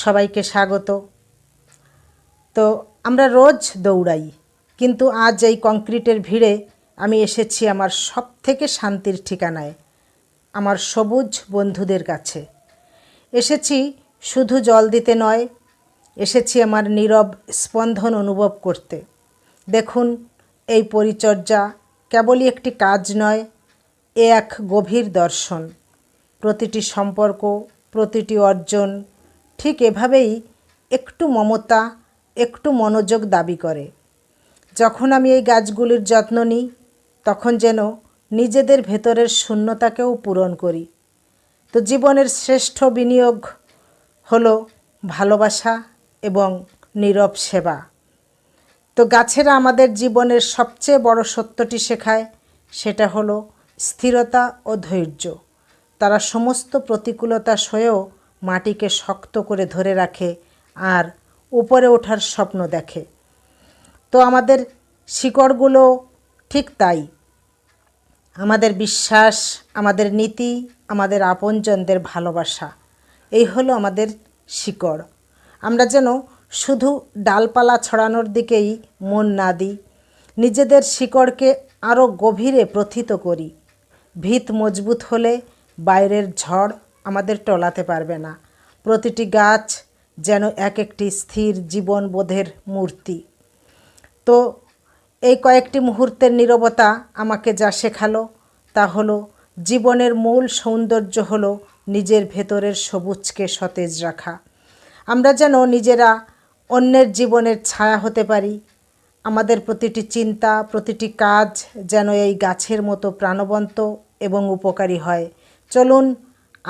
সবাইকে স্বাগত। তো আমরা রোজ দৌড়াই, কিন্তু আজ এই কংক্রিটের ভিড়ে আমি এসেছি আমার সবথেকে শান্তির ঠিকানায়, আমার সবুজ বন্ধুদের কাছে। এসেছি শুধু জল দিতে নয়, এসেছি আমার নীরব স্পন্দন অনুভব করতে। দেখুন, এই পরিচর্যা কেবলই একটি কাজ নয়, এ এক গভীর দর্শন। প্রতিটি সম্পর্ক, প্রতিটি অর্জন ঠিক এভাবেই একটু মমতা, একটু মনোযোগ দাবি করে। যখন আমি এই গাছগুলির যত্ন নিই, তখন যেন নিজেদের ভেতরের শূন্যতাকেও পূরণ করি। তো জীবনের শ্রেষ্ঠ বিনিয়োগ হলো ভালোবাসা এবং নীরব সেবা। তো গাছেরা আমাদের জীবনের সবচেয়ে বড় সত্যটি শেখায়, সেটা হলো স্থিরতা ও ধৈর্য। তারা সমস্ত প্রতিকূলতা সয়েও মাটিকে শক্ত করে ধরে রাখে আর উপরে ওঠার স্বপ্ন দেখে। তো আমাদের শিকড়গুলো ঠিক তাই। আমাদের বিশ্বাস, আমাদের নীতি, আমাদের আপনজনদের ভালোবাসা, এই হলো আমাদের শিকড়। আমরা যেন শুধু ডালপালা ছড়ানোর দিকেই মন না দিই, নিজেদের শিকড়কে আরও গভীরে প্রথিত করি। ভিত মজবুত হলে বাইরের ঝড় আমাদের টলাতে পারবে না। প্রতিটি গাছ যেন এক একটি স্থির জীবনবোধের মূর্তি। তো এই কয়েকটি মুহূর্তের নীরবতা আমাকে যা শেখালো তা হলো, জীবনের মূল সৌন্দর্য হলো নিজের ভেতরের সবুজকে সতেজ রাখা। আমরা যেন নিজেরা অন্যের জীবনের ছায়া হতে পারি। আমাদের প্রতিটি চিন্তা, প্রতিটি কাজ যেন এই গাছের মতো প্রাণবন্ত এবং উপকারী হয়। চলুন,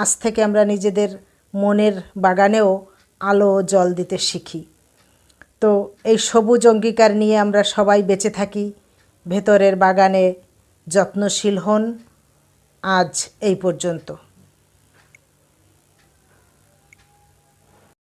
আজ থেকে আমরা নিজেদের মনের বাগানেও আলো ও জল দিতে শিখি। তো এই সবুজ অঙ্গীকার নিয়ে আমরা সবাই বেঁচে থাকি, ভেতরের বাগানে যত্নশীল হন। আজ এই পর্যন্ত।